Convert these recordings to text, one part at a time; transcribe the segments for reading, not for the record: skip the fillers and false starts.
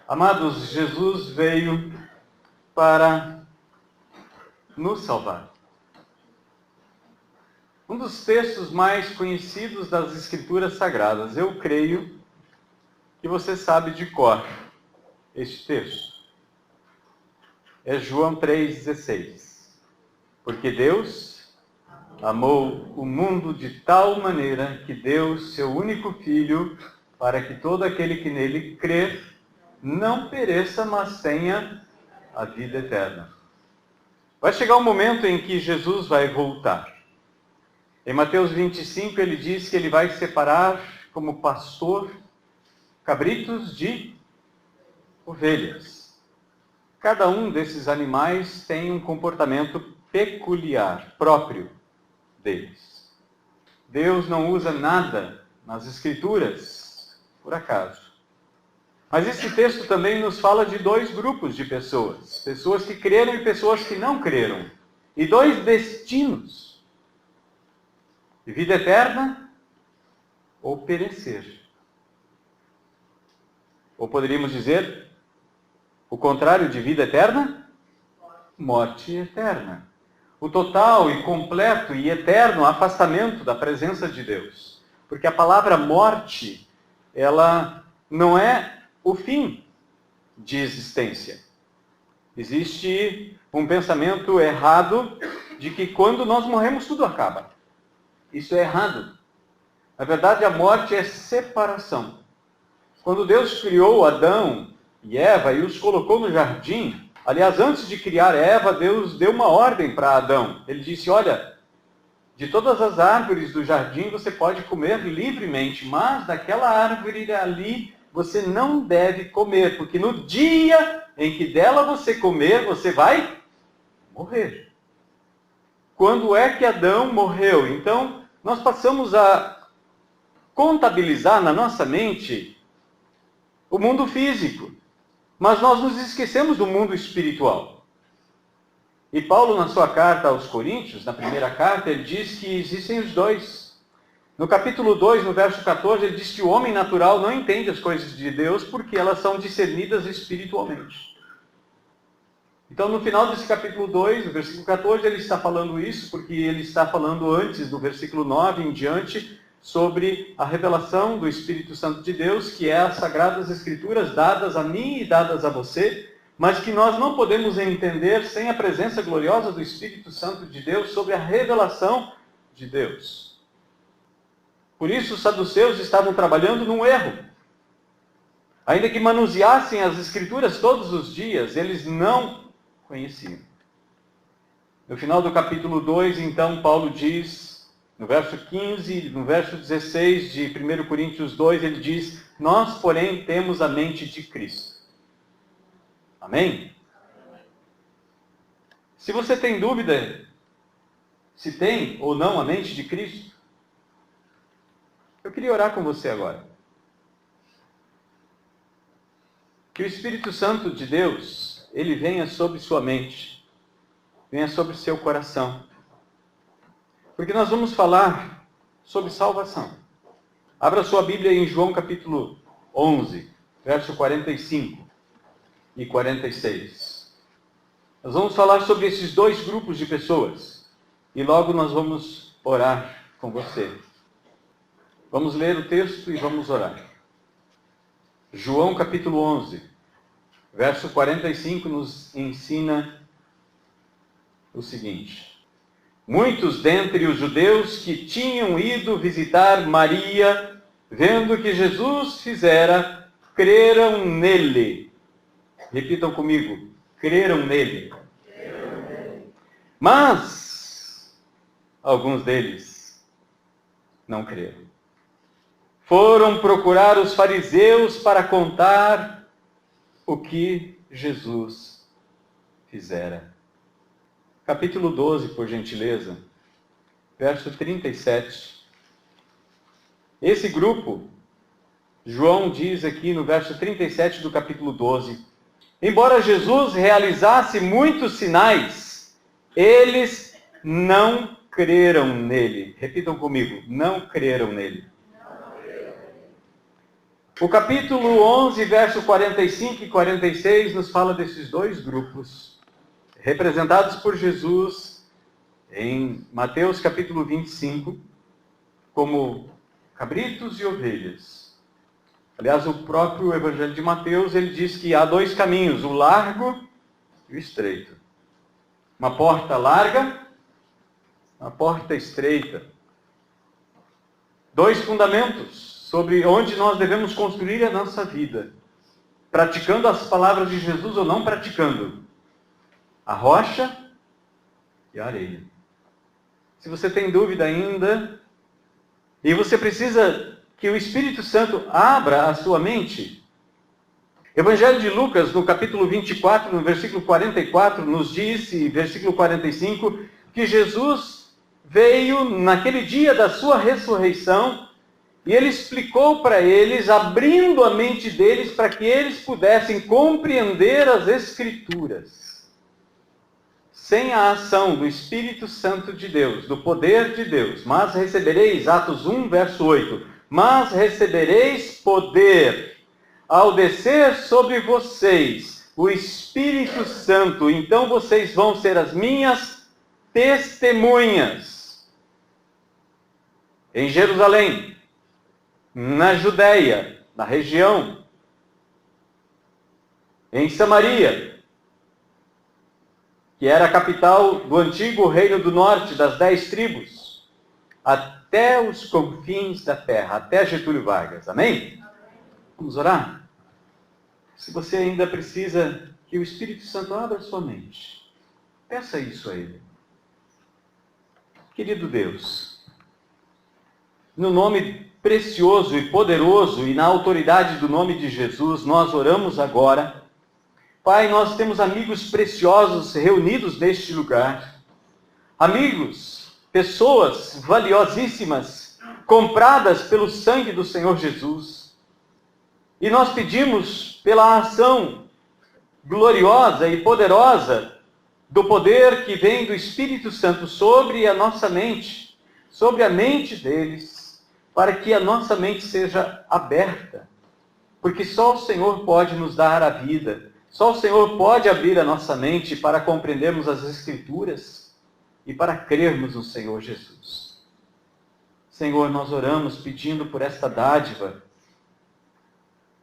Amados, Jesus veio para nos salvar. Um dos textos mais conhecidos das Escrituras Sagradas, eu creio que você sabe de cor este texto. É João 3,16. Porque Deus amou o mundo de tal maneira que deu seu único Filho para que todo aquele que nele crê não pereça, mas tenha a vida eterna. Vai chegar um momento em que Jesus vai voltar. Em Mateus 25 ele diz que ele vai separar como pastor cabritos de ovelhas. Cada um desses animais tem um comportamento peculiar, próprio deles. Deus não usa nada nas Escrituras por acaso. Mas esse texto também nos fala de dois grupos de pessoas. Pessoas que creram e pessoas que não creram. E dois destinos. Vida eterna ou perecer. Ou poderíamos dizer, o contrário de vida eterna? Morte eterna. O total e completo e eterno afastamento da presença de Deus. Porque a palavra morte, ela não é o fim de existência. Existe um pensamento errado de que quando nós morremos tudo acaba. Isso é errado. Na verdade, a morte é separação. Quando Deus criou Adão e Eva e os colocou no jardim, aliás, antes de criar Eva, Deus deu uma ordem para Adão. Ele disse, olha, de todas as árvores do jardim você pode comer livremente, mas daquela árvore ali você não deve comer, porque no dia em que dela você comer, você vai morrer. Quando é que Adão morreu? Então, nós passamos a contabilizar na nossa mente o mundo físico, mas nós nos esquecemos do mundo espiritual. E Paulo, na sua carta aos Coríntios, na primeira carta, ele diz que existem os dois. No capítulo 2, no verso 14, ele diz que o homem natural não entende as coisas de Deus porque elas são discernidas espiritualmente. Então, no final desse capítulo 2, no versículo 14, ele está falando isso porque ele está falando antes, do versículo 9 em diante, sobre a revelação do Espírito Santo de Deus, que é as Sagradas Escrituras dadas a mim e dadas a você, mas que nós não podemos entender sem a presença gloriosa do Espírito Santo de Deus sobre a revelação de Deus. Por isso, os saduceus estavam trabalhando num erro. Ainda que manuseassem as Escrituras todos os dias, eles não conheciam. No final do capítulo 2, então, Paulo diz, no verso 15, no verso 16 de 1 Coríntios 2, ele diz, nós, porém, temos a mente de Cristo. Amém? Se você tem dúvida se tem ou não a mente de Cristo, eu queria orar com você agora. Que o Espírito Santo de Deus, ele venha sobre sua mente, venha sobre seu coração. Porque nós vamos falar sobre salvação. Abra sua Bíblia em João capítulo 11, verso 45 e 46. Nós vamos falar sobre esses dois grupos de pessoas. E logo nós vamos orar com você. Vamos ler o texto e vamos orar. João capítulo 11, verso 45 nos ensina o seguinte. Muitos dentre os judeus que tinham ido visitar Maria, vendo o que Jesus fizera, creram nele. Repitam comigo, creram nele. Mas alguns deles não creram. Foram procurar os fariseus para contar o que Jesus fizera. Capítulo 12, por gentileza, verso 37. Esse grupo, João diz aqui no verso 37 do capítulo 12, embora Jesus realizasse muitos sinais, eles não creram nele. Repitam comigo, não creram nele. O capítulo 11, verso 45 e 46 nos fala desses dois grupos, representados por Jesus em Mateus capítulo 25, como cabritos e ovelhas. Aliás, o próprio Evangelho de Mateus, ele diz que há dois caminhos, o largo e o estreito. Uma porta larga, uma porta estreita. Dois fundamentos sobre onde nós devemos construir a nossa vida. Praticando as palavras de Jesus ou não praticando. A rocha e a areia. Se você tem dúvida ainda, e você precisa que o Espírito Santo abra a sua mente, Evangelho de Lucas, no capítulo 24, no versículo 44, nos diz, e versículo 45, que Jesus veio naquele dia da sua ressurreição, e ele explicou para eles, abrindo a mente deles, para que eles pudessem compreender as Escrituras. Sem a ação do Espírito Santo de Deus, do poder de Deus, mas recebereis, Atos 1, verso 8, mas recebereis poder ao descer sobre vocês o Espírito Santo, então vocês vão ser as minhas testemunhas em Jerusalém, na Judéia, na região, em Samaria, que era a capital do antigo reino do norte, das 10 tribos, até os confins da terra, até Getúlio Vargas. Amém? Vamos orar? Se você ainda precisa que o Espírito Santo abra sua mente, peça isso a Ele. Querido Deus, no nome precioso e poderoso e na autoridade do nome de Jesus, nós oramos agora. Pai, nós temos amigos preciosos reunidos neste lugar. Amigos, pessoas valiosíssimas, compradas pelo sangue do Senhor Jesus. E nós pedimos pela ação gloriosa e poderosa do poder que vem do Espírito Santo sobre a nossa mente, sobre a mente deles, para que a nossa mente seja aberta. Porque só o Senhor pode nos dar a vida. Só o Senhor pode abrir a nossa mente para compreendermos as Escrituras e para crermos no Senhor Jesus. Senhor, nós oramos pedindo por esta dádiva,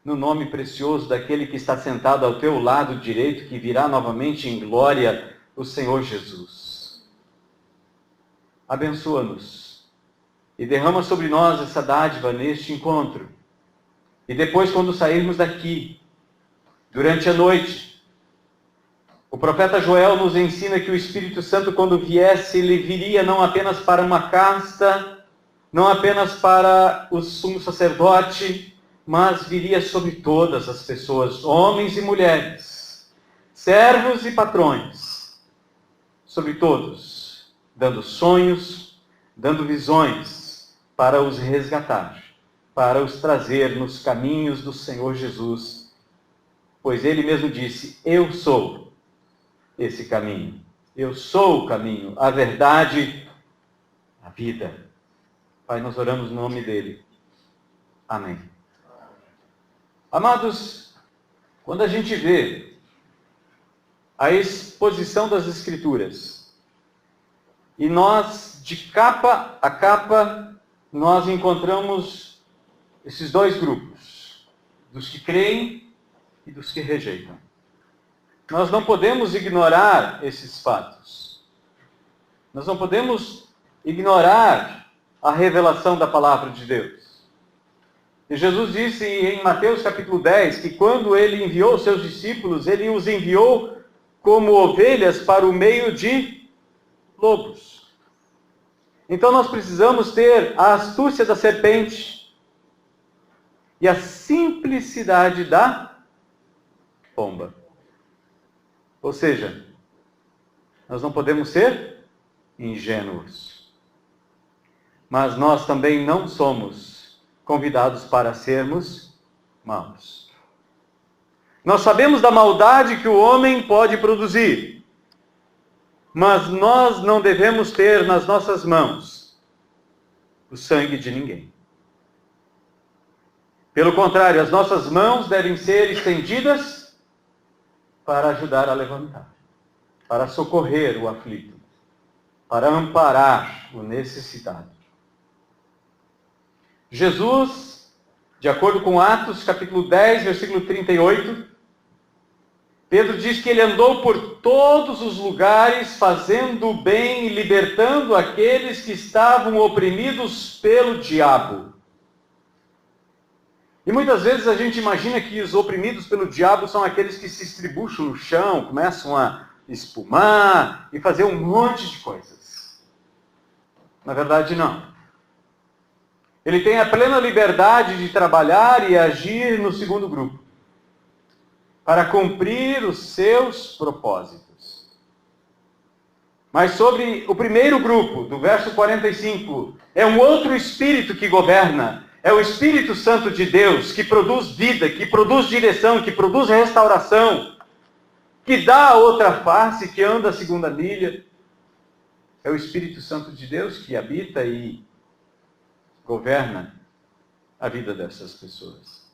no nome precioso daquele que está sentado ao teu lado direito, que virá novamente em glória, o Senhor Jesus. Abençoa-nos e derrama sobre nós essa dádiva neste encontro. E depois, quando sairmos daqui, durante a noite, o profeta Joel nos ensina que o Espírito Santo, quando viesse, ele viria não apenas para uma casta, não apenas para o sumo sacerdote, mas viria sobre todas as pessoas, homens e mulheres, servos e patrões, sobre todos, dando sonhos, dando visões para os resgatar, para os trazer nos caminhos do Senhor Jesus. Pois ele mesmo disse, eu sou esse caminho. Eu sou o caminho, a verdade, a vida. Pai, nós oramos no nome dele. Amém. Amados, quando a gente vê a exposição das Escrituras, e nós, de capa a capa, nós encontramos esses dois grupos, dos que creem e dos que rejeitam. Nós não podemos ignorar esses fatos. Nós não podemos ignorar a revelação da palavra de Deus. E Jesus disse em Mateus capítulo 10 que quando ele enviou os seus discípulos, ele os enviou como ovelhas para o meio de lobos. Então nós precisamos ter a astúcia da serpente e a simplicidade da pomba. Ou seja, nós não podemos ser ingênuos. Mas nós também não somos convidados para sermos maus. Nós sabemos da maldade que o homem pode produzir, mas nós não devemos ter nas nossas mãos o sangue de ninguém. Pelo contrário, as nossas mãos devem ser estendidas para ajudar a levantar, para socorrer o aflito, para amparar o necessitado. Jesus, de acordo com Atos, capítulo 10, versículo 38, Pedro diz que ele andou por todos os lugares, fazendo o bem e libertando aqueles que estavam oprimidos pelo diabo. E muitas vezes a gente imagina que os oprimidos pelo diabo são aqueles que se estribucham no chão, começam a espumar e fazer um monte de coisas. Na verdade, não. Ele tem a plena liberdade de trabalhar e agir no segundo grupo, para cumprir os seus propósitos. Mas sobre o primeiro grupo, do verso 45, é um outro Espírito que governa. É o Espírito Santo de Deus que produz vida, que produz direção, que produz restauração, que dá a outra face, que anda a segunda milha. É o Espírito Santo de Deus que habita e governa a vida dessas pessoas.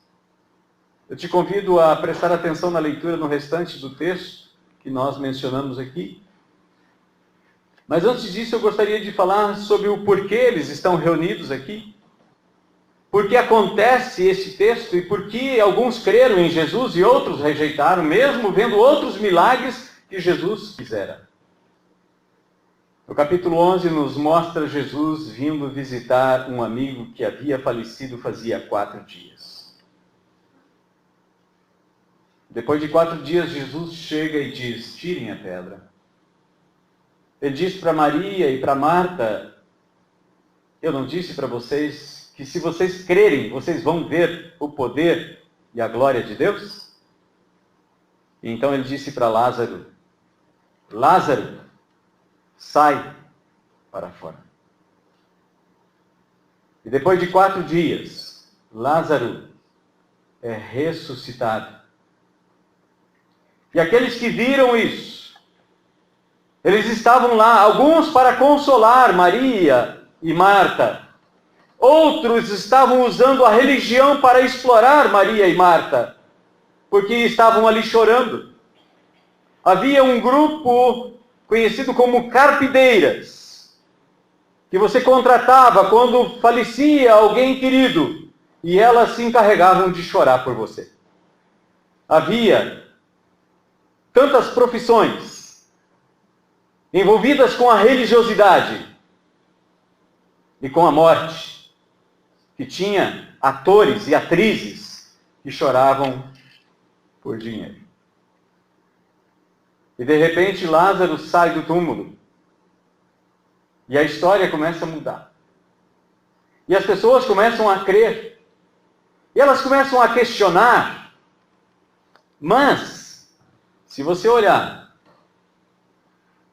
Eu te convido a prestar atenção na leitura no restante do texto que nós mencionamos aqui. Mas antes disso eu gostaria de falar sobre o porquê eles estão reunidos aqui. Por que acontece esse texto e por que alguns creram em Jesus e outros rejeitaram, mesmo vendo outros milagres que Jesus fizera. O capítulo 11 nos mostra Jesus vindo visitar um amigo que havia falecido fazia 4 dias. Depois de 4 dias, Jesus chega e diz: tirem a pedra. Ele diz para Maria e para Marta: eu não disse para vocês que se vocês crerem, vocês vão ver o poder e a glória de Deus? E então ele disse para Lázaro: Lázaro, sai para fora. E depois de 4 dias, Lázaro é ressuscitado. E aqueles que viram isso, eles estavam lá, alguns para consolar Maria e Marta, outros estavam usando a religião para explorar Maria e Marta, porque estavam ali chorando. Havia um grupo conhecido como carpideiras, que você contratava quando falecia alguém querido, e elas se encarregavam de chorar por você. Havia tantas profissões envolvidas com a religiosidade e com a morte, que tinha atores e atrizes que choravam por dinheiro. E de repente Lázaro sai do túmulo. E a história começa a mudar. E as pessoas começam a crer. E elas começam a questionar. Mas, se você olhar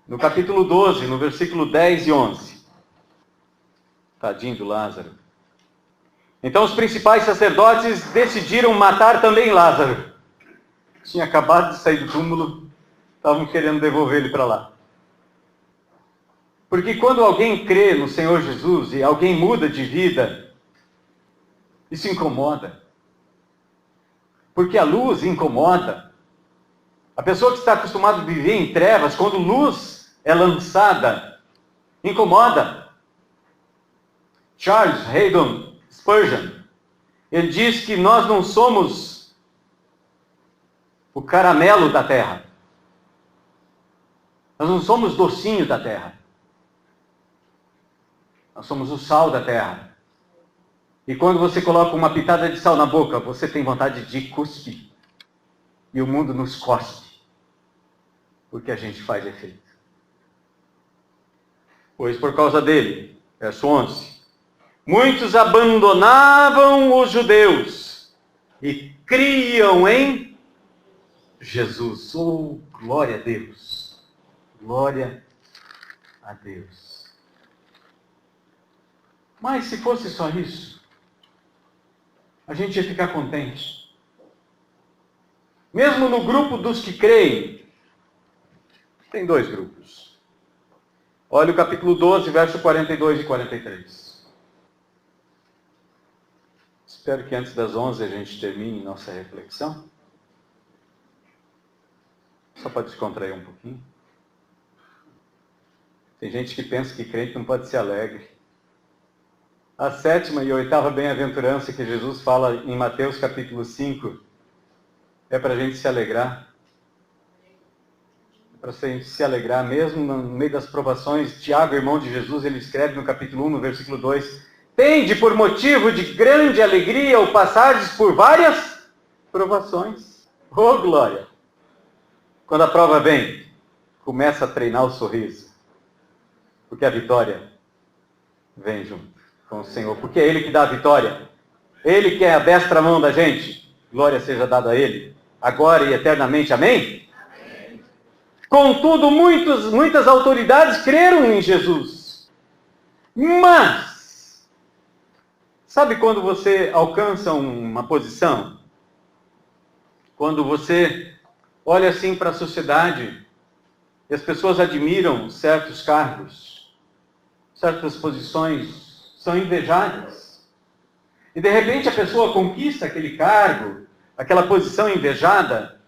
no capítulo 12, no versículo 10 e 11, tadinho do Lázaro. Então os principais sacerdotes decidiram matar também Lázaro. Tinha acabado de sair do túmulo, estavam querendo devolver ele para lá. Porque quando alguém crê no Senhor Jesus e alguém muda de vida, isso incomoda. Porque a luz incomoda. A pessoa que está acostumada a viver em trevas, quando luz é lançada, incomoda. Charles Haddon Spurgeon, ele diz que nós não somos o caramelo da terra. Nós não somos docinho da terra. Nós somos o sal da terra. E quando você coloca uma pitada de sal na boca, você tem vontade de cuspir. E o mundo nos cospe. Porque a gente faz efeito. Pois por causa dele, verso 11, muitos abandonavam os judeus e criam em Jesus. Oh, glória a Deus! Glória a Deus! Mas se fosse só isso, a gente ia ficar contente. Mesmo no grupo dos que creem, tem 2 grupos. Olha o capítulo 12, verso 42 e 43. Espero que antes das 11 a gente termine nossa reflexão. Só para descontrair um pouquinho. Tem gente que pensa que crente não pode ser alegre. A 7ª e 8ª bem-aventurança que Jesus fala em Mateus capítulo 5 é para a gente se alegrar. É para a gente se alegrar, mesmo no meio das provações. Tiago, irmão de Jesus, ele escreve no capítulo 1, no versículo 2: tende por motivo de grande alegria o passardes por várias provações. Oh, glória! Quando a prova vem, começa a treinar o sorriso. Porque a vitória vem junto com o Senhor. Porque é Ele que dá a vitória. Ele que é a destra mão da gente. Glória seja dada a Ele, agora e eternamente. Amém? Amém. Contudo, muitas autoridades creram em Jesus. Mas, sabe quando você alcança uma posição? Quando você olha assim para a sociedade e as pessoas admiram certos cargos, certas posições são invejadas. E de repente a pessoa conquista aquele cargo, aquela posição invejada,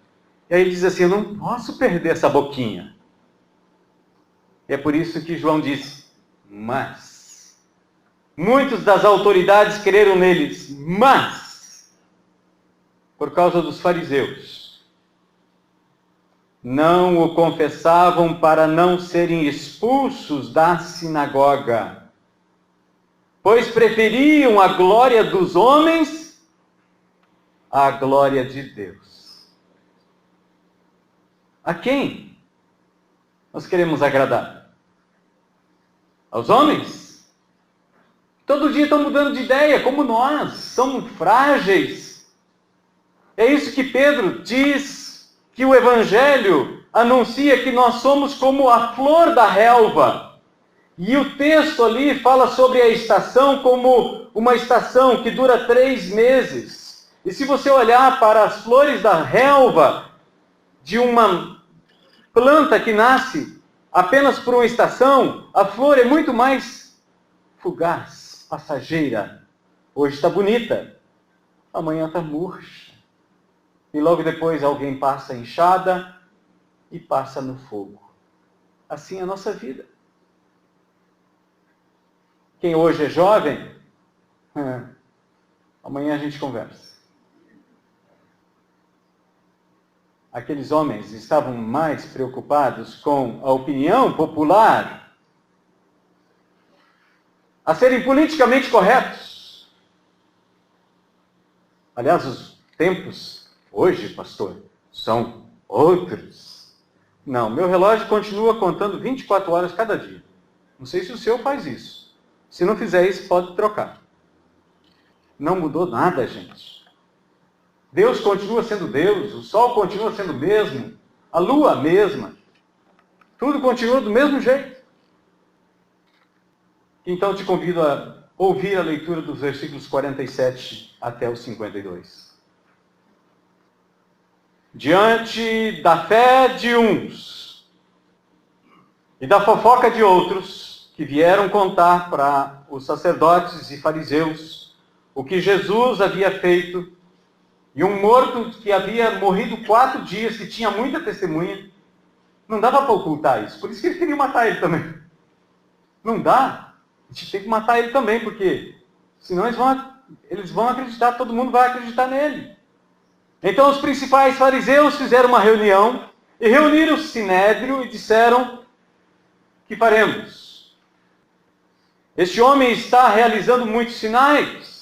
e aí diz assim: eu não posso perder essa boquinha. E é por isso que João disse: mas muitos das autoridades creram neles, mas por causa dos fariseus não o confessavam para não serem expulsos da sinagoga, pois preferiam a glória dos homens à glória de Deus. A quem nós queremos agradar? Aos homens? Todo dia estão mudando de ideia, como nós, somos frágeis. É isso que Pedro diz, que o Evangelho anuncia que nós somos como a flor da relva. E o texto ali fala sobre a estação como uma estação que dura 3 meses. E se você olhar para as flores da relva de uma planta que nasce apenas por uma estação, a flor é muito mais fugaz, passageira. Hoje está bonita, amanhã está murcha. E logo depois alguém passa a enxada e passa no fogo. Assim é a nossa vida. Quem hoje é jovem, amanhã a gente conversa. Aqueles homens estavam mais preocupados com a opinião popular, a serem politicamente corretos. Aliás, os tempos hoje, pastor, são outros. Não, meu relógio continua contando 24 horas cada dia. Não sei se o seu faz isso. Se não fizer isso, pode trocar. Não mudou nada, gente. Deus continua sendo Deus, o sol continua sendo o mesmo, a lua a mesma. Tudo continua do mesmo jeito. Então te convido a ouvir a leitura dos versículos 47 até os 52. Diante da fé de uns e da fofoca de outros, que vieram contar para os sacerdotes e fariseus o que Jesus havia feito, e um morto que havia morrido 4 dias, que tinha muita testemunha, não dava para ocultar isso. Por isso que eles queriam matar ele também. Não dá. A gente tem que matar ele também, porque senão eles vão acreditar, todo mundo vai acreditar nele. Então os principais fariseus fizeram uma reunião e reuniram o sinédrio e disseram: que faremos? Este homem está realizando muitos sinais.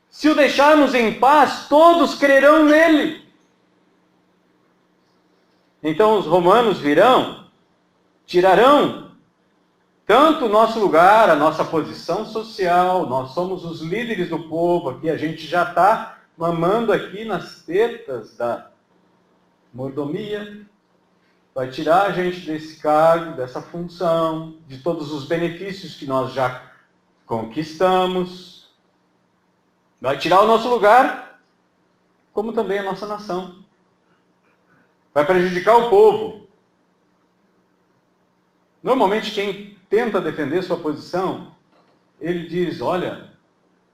Se o deixarmos em paz, todos crerão nele. Então os romanos virão, tirarão tanto o nosso lugar, a nossa posição social, nós somos os líderes do povo aqui, a gente já está mamando aqui nas tetas da mordomia, vai tirar a gente desse cargo, dessa função, de todos os benefícios que nós já conquistamos, vai tirar o nosso lugar, como também a nossa nação. Vai prejudicar o povo. Normalmente quem tenta defender sua posição, ele diz: olha,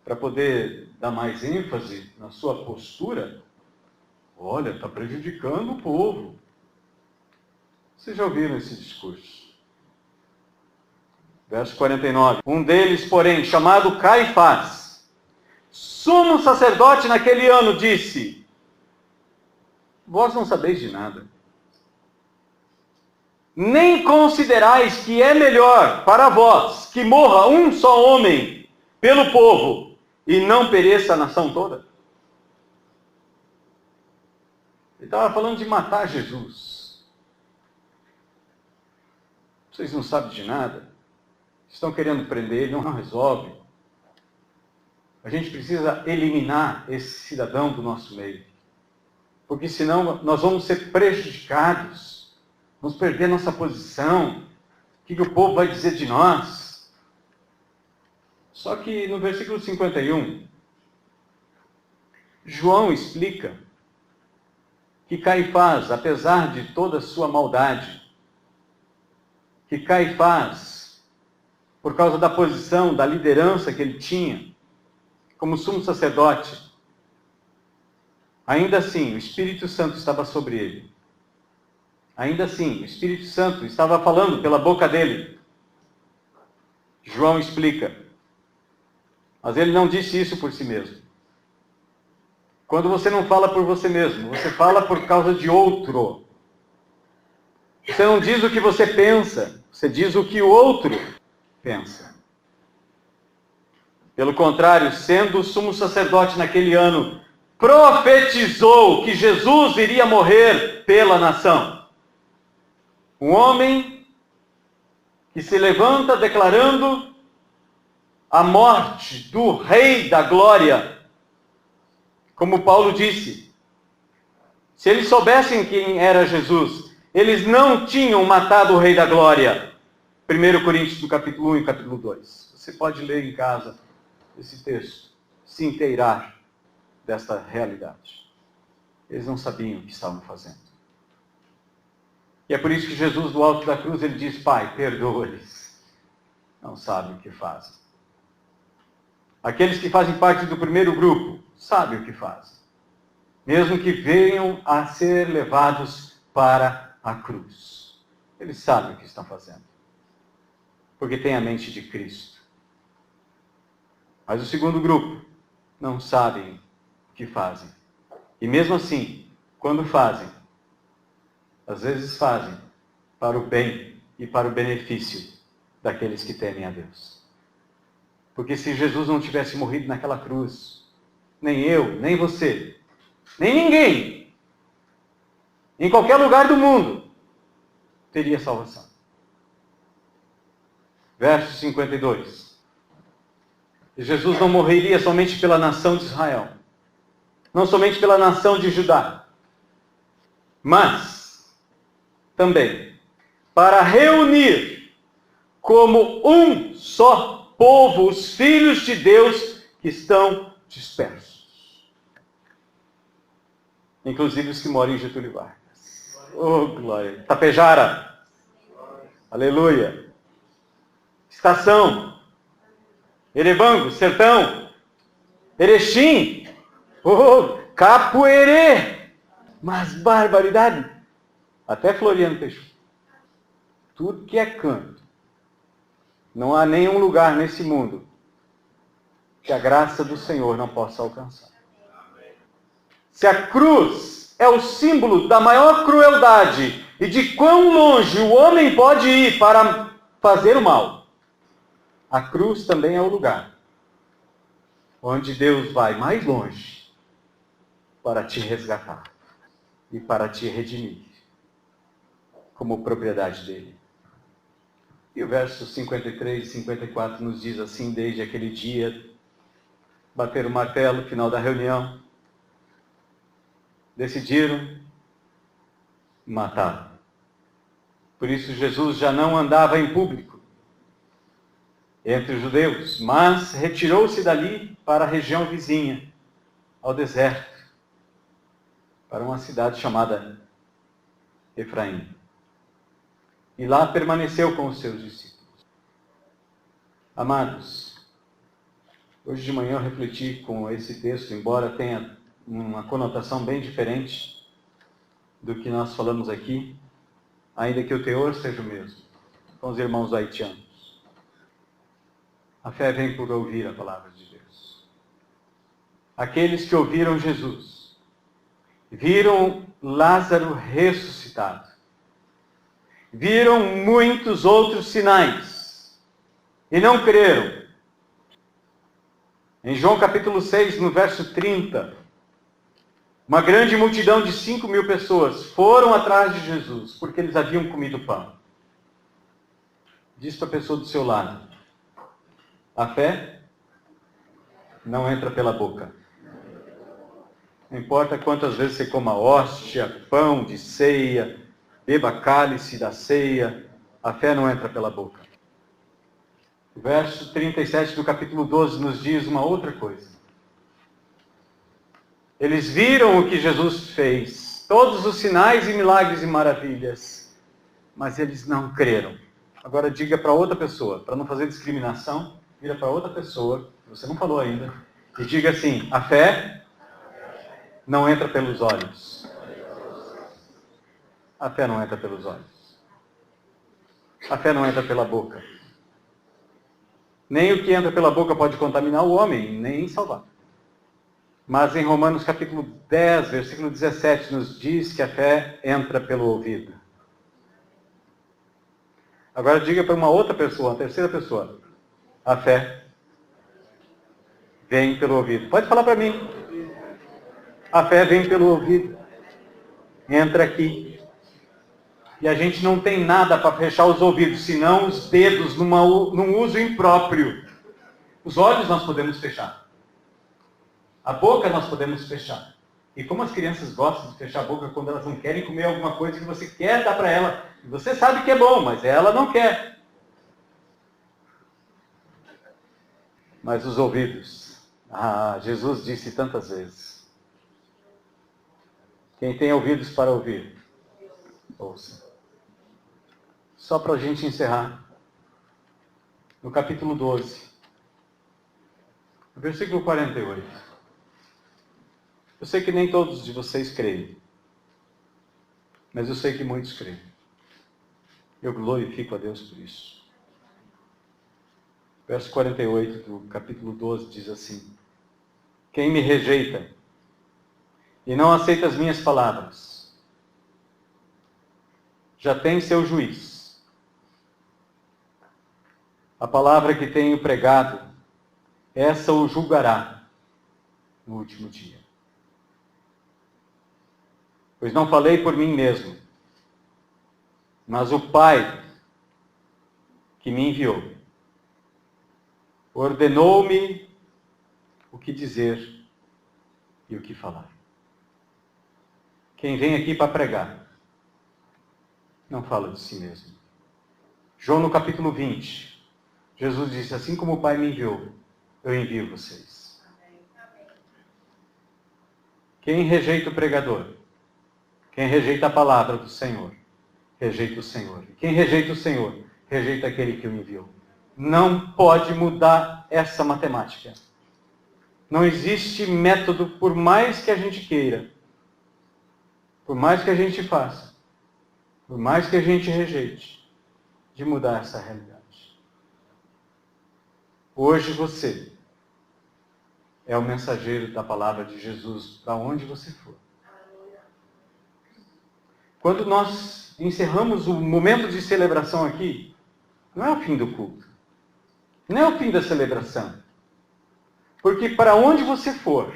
para poder dar mais ênfase na sua postura, olha, está prejudicando o povo. Vocês já ouviram esse discurso? Verso 49. Um deles, porém, chamado Caifás, sumo sacerdote naquele ano, disse: vós não sabeis de nada, nem considerais que é melhor para vós que morra um só homem pelo povo e não pereça a nação toda. Ele estava falando de matar Jesus. Vocês não sabem de nada. Estão querendo prender ele, não resolve. A gente precisa eliminar esse cidadão do nosso meio. Porque senão nós vamos ser prejudicados. Vamos perder nossa posição. O que o povo vai dizer de nós? Só que no versículo 51, João explica que Caifás, apesar de toda a sua maldade, que Caifás, por causa da posição, da liderança que ele tinha, como sumo sacerdote, ainda assim o Espírito Santo estava sobre ele. Ainda assim, o Espírito Santo estava falando pela boca dele. João explica. Mas ele não disse isso por si mesmo. Quando você não fala por você mesmo, você fala por causa de outro. Você não diz o que você pensa, você diz o que o outro pensa. Pelo contrário, sendo o sumo sacerdote naquele ano, profetizou que Jesus iria morrer pela nação. Um homem que se levanta declarando a morte do Rei da Glória. Como Paulo disse, se eles soubessem quem era Jesus, eles não tinham matado o Rei da Glória. 1 Coríntios, no capítulo 1 e capítulo 2. Você pode ler em casa esse texto, se inteirar desta realidade. Eles não sabiam o que estavam fazendo. E é por isso que Jesus, do alto da cruz, ele diz: Pai, perdoa-lhes. Não sabem o que fazem. Aqueles que fazem parte do primeiro grupo, sabem o que fazem. Mesmo que venham a ser levados para a cruz. Eles sabem o que estão fazendo. Porque têm a mente de Cristo. Mas o segundo grupo não sabem o que fazem. E mesmo assim, quando fazem, às vezes fazem para o bem e para o benefício daqueles que temem a Deus. Porque se Jesus não tivesse morrido naquela cruz, nem eu, nem você, nem ninguém, em qualquer lugar do mundo, teria salvação. Verso 52. Jesus não morreria somente pela nação de Israel, não somente pela nação de Judá, mas também para reunir como um só povo os filhos de Deus que estão dispersos. Inclusive os que moram em Getúlio Vargas. Oh, glória. Tapejara. Aleluia. Estação. Erebango, Sertão. Erechim. Oh, Capoeirê. Mas barbaridade. Até Floriano Peixoto. Tudo que é canto. Não há nenhum lugar nesse mundo que a graça do Senhor não possa alcançar. Se a cruz é o símbolo da maior crueldade e de quão longe o homem pode ir para fazer o mal, a cruz também é o lugar onde Deus vai mais longe para te resgatar e para te redimir como propriedade dele. E o verso 53 e 54 nos diz assim: desde aquele dia, bateram o martelo, final da reunião, decidiram matá-lo. Por isso Jesus já não andava em público entre os judeus, mas retirou-se dali para a região vizinha, ao deserto, para uma cidade chamada Efraim. E lá permaneceu com os seus discípulos. Amados, Hoje de manhã eu refleti com esse texto, embora tenha uma conotação bem diferente do que nós falamos aqui, ainda que o teor seja o mesmo, com os irmãos haitianos. A fé vem por ouvir a palavra de Deus. Aqueles que ouviram Jesus, viram Lázaro ressuscitado, viram muitos outros sinais e não creram. Em João capítulo 6, no verso 30, uma grande multidão de 5.000 pessoas foram atrás de Jesus, porque eles haviam comido pão. Diz para a pessoa do seu lado: a fé não entra pela boca. Não importa quantas vezes você coma hóstia, pão de ceia, beba cálice da ceia, a fé não entra pela boca. O verso 37 do capítulo 12 nos diz uma outra coisa. Eles viram o que Jesus fez, todos os sinais e milagres e maravilhas, mas eles não creram. Agora diga para outra pessoa, para não fazer discriminação, vira para outra pessoa, que você não falou ainda, e diga assim: a fé não entra pelos olhos. A fé não entra pelos olhos. A fé não entra pela boca. Nem o que entra pela boca pode contaminar o homem, nem salvar. Mas em Romanos capítulo 10, versículo 17, nos diz que a fé entra pelo ouvido. Agora diga para uma outra pessoa, uma terceira pessoa: a fé vem pelo ouvido. Pode falar para mim. A fé vem pelo ouvido. Entra aqui. E a gente não tem nada para fechar os ouvidos, senão os dedos num uso impróprio. Os olhos nós podemos fechar. A boca nós podemos fechar. E como as crianças gostam de fechar a boca quando elas não querem comer alguma coisa que você quer dar para ela. E você sabe que é bom, mas ela não quer. Mas os ouvidos. Jesus disse tantas vezes. Quem tem ouvidos para ouvir, ouça. Só para a gente encerrar. No capítulo 12. No versículo 48. Eu sei que nem todos de vocês creem, mas eu sei que muitos creem. Eu glorifico a Deus por isso. Verso 48 do capítulo 12 diz assim: quem me rejeita e não aceita as minhas palavras, já tem seu juiz. A palavra que tenho pregado, essa o julgará no último dia. Pois não falei por mim mesmo, mas o Pai que me enviou ordenou-me o que dizer e o que falar. Quem vem aqui para pregar, não fala de si mesmo. João no capítulo 20, Jesus disse: assim como o Pai me enviou, eu envio vocês. Quem rejeita o pregador, quem rejeita a palavra do Senhor, rejeita o Senhor. Quem rejeita o Senhor, rejeita aquele que o enviou. Não pode mudar essa matemática. Não existe método, por mais que a gente queira, por mais que a gente faça, por mais que a gente rejeite, de mudar essa realidade. Hoje você é o mensageiro da palavra de Jesus para onde você for. Quando nós encerramos o momento de celebração aqui, não é o fim do culto. Não é o fim da celebração. Porque para onde você for,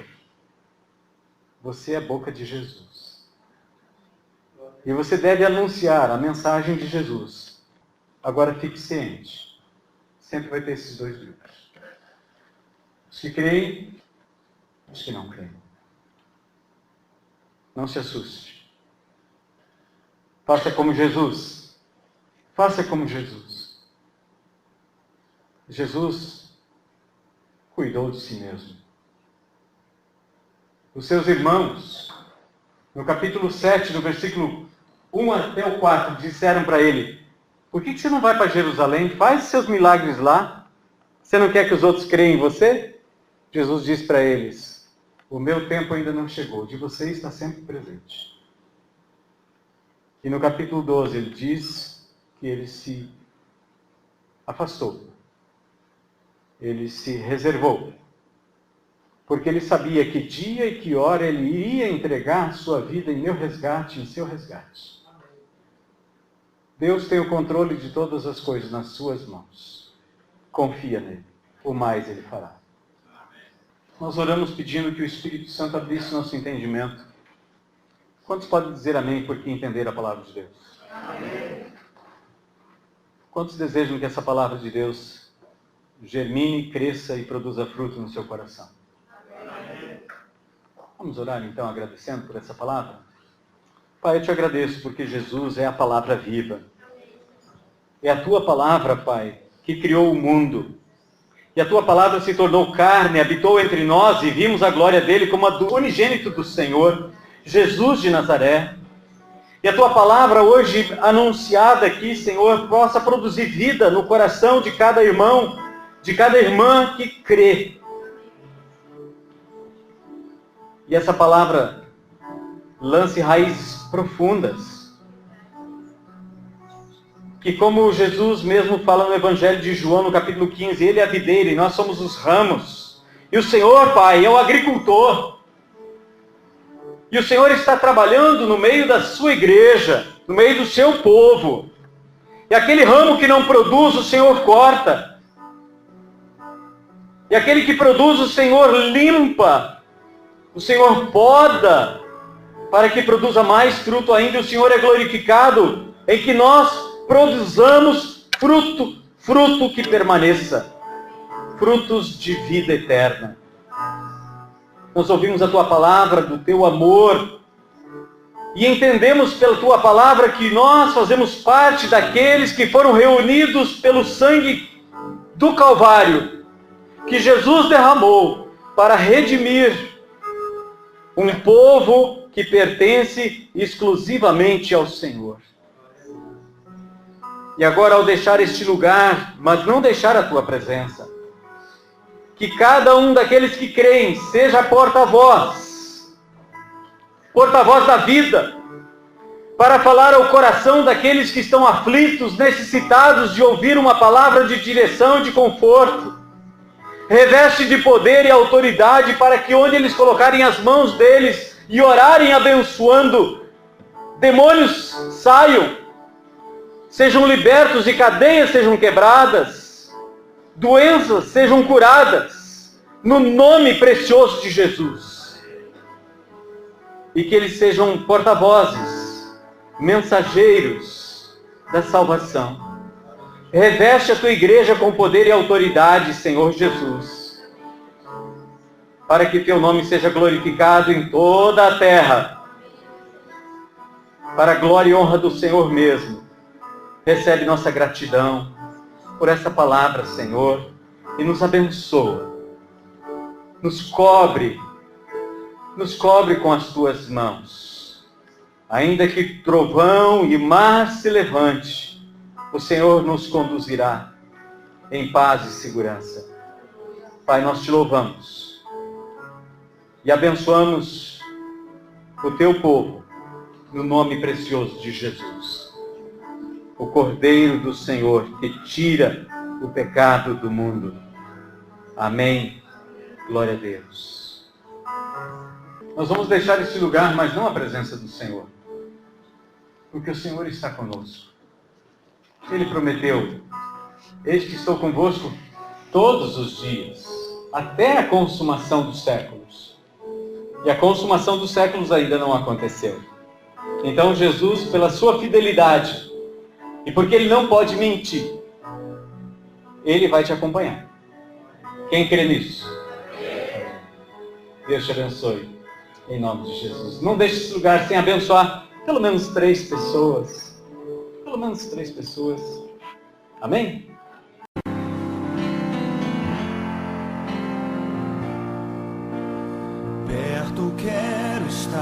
você é a boca de Jesus. E você deve anunciar a mensagem de Jesus. Agora fique ciente. Sempre vai ter esses dois grupos. Os que creem, os que não creem. Não se assuste. Faça como Jesus. Faça como Jesus. Jesus cuidou de si mesmo. Os seus irmãos, no capítulo 7, do versículo 1 até o 4, disseram para ele: por que você não vai para Jerusalém? Faz seus milagres lá. Você não quer que os outros creiam em você? Jesus diz para eles: o meu tempo ainda não chegou, de vocês está sempre presente. E no capítulo 12 ele diz que ele se afastou, ele se reservou, porque ele sabia que dia e que hora ele iria entregar sua vida em meu resgate, em seu resgate. Deus tem o controle de todas as coisas nas suas mãos. Confia nele, o mais ele fará. Nós oramos pedindo que o Espírito Santo abrisse nosso entendimento. Quantos podem dizer amém porque entender a palavra de Deus? Amém. Quantos desejam que essa palavra de Deus germine, cresça e produza fruto no seu coração? Amém. Vamos orar então agradecendo por essa palavra? Pai, eu te agradeço porque Jesus é a palavra viva. É a tua palavra, Pai, que criou o mundo. E a tua palavra se tornou carne, habitou entre nós e vimos a glória dele como a do unigênito do Senhor, Jesus de Nazaré. E a tua palavra hoje anunciada aqui, Senhor, possa produzir vida no coração de cada irmão, de cada irmã que crê. E essa palavra lance raízes profundas. Que como Jesus mesmo fala no Evangelho de João, no capítulo 15, ele é a videira e nós somos os ramos. E o Senhor, Pai, é o agricultor. E o Senhor está trabalhando no meio da sua igreja, no meio do seu povo. E aquele ramo que não produz, o Senhor corta. E aquele que produz, o Senhor limpa. O Senhor poda, para que produza mais fruto ainda. O Senhor é glorificado em que nós produzamos fruto que permaneça, frutos de vida eterna. Nós ouvimos a tua palavra, do teu amor, e entendemos pela tua palavra que nós fazemos parte daqueles que foram reunidos pelo sangue do Calvário, que Jesus derramou para redimir um povo que pertence exclusivamente ao Senhor. E agora, ao deixar este lugar, mas não deixar a tua presença, que cada um daqueles que creem seja porta-voz da vida, para falar ao coração daqueles que estão aflitos, necessitados de ouvir uma palavra de direção, de conforto. Reveste de poder e autoridade para que onde eles colocarem as mãos deles e orarem abençoando, demônios saiam, sejam libertos e cadeias sejam quebradas, doenças sejam curadas, no nome precioso de Jesus. E que eles sejam porta-vozes, mensageiros da salvação. Reveste a tua igreja com poder e autoridade, Senhor Jesus, para que teu nome seja glorificado em toda a terra, para a glória e honra do Senhor mesmo. Recebe nossa gratidão por essa palavra, Senhor, e nos abençoa. Nos cobre com as tuas mãos. Ainda que trovão e mar se levante, o Senhor nos conduzirá em paz e segurança. Pai, nós te louvamos e abençoamos o teu povo no nome precioso de Jesus, o Cordeiro do Senhor que tira o pecado do mundo. Amém. Glória a Deus. Nós vamos deixar este lugar, mas não a presença do Senhor, porque o Senhor está conosco. Ele prometeu: eis que estou convosco todos os dias, até a consumação dos séculos. E a consumação dos séculos ainda não aconteceu. Então Jesus, pela sua fidelidade, e porque Ele não pode mentir, Ele vai te acompanhar. Quem crê nisso? Deus te abençoe, em nome de Jesus. Não deixe esse lugar sem abençoar pelo menos 3 pessoas. Pelo menos 3 pessoas. Amém? Perto quero estar,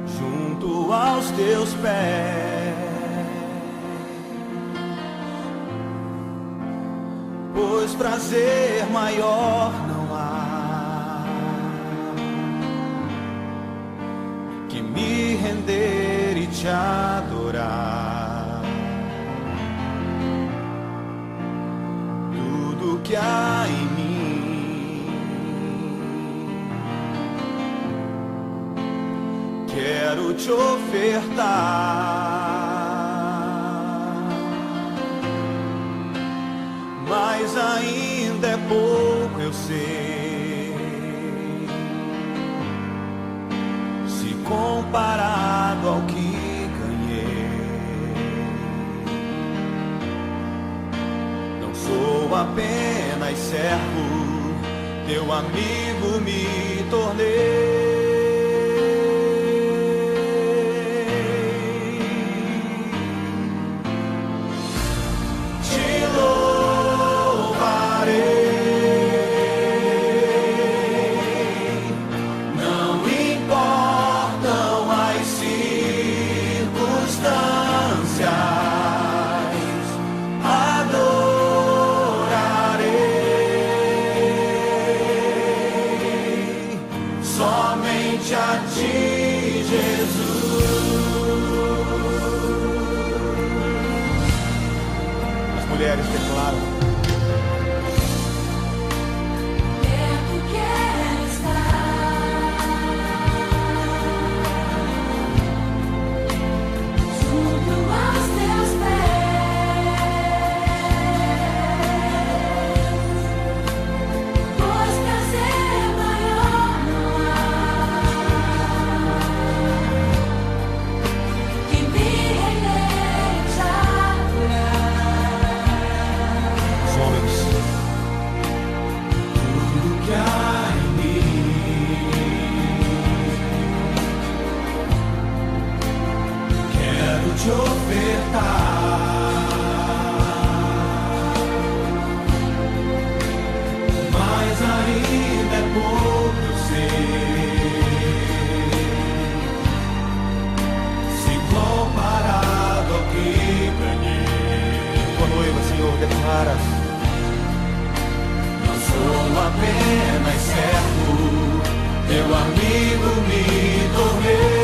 junto aos teus pés, prazer maior não há que me render e te adorar. Tudo que há em mim quero te ofertar. Mas ainda é pouco, eu sei, se comparado ao que ganhei. Não sou apenas servo, teu amigo me tornei. Somente a ti, Jesus. As mulheres declaram: perto quero estar, junto aos teus pés, pois prazer maior não há que me render e te adorar. os homens, tudo que há em mim quero te ofertar. Mas ainda é pouco, eu sei, se comparado ao que ganhei. Tua noiva, Senhor, declara: não sou apenas servo, teu amigo me tornei.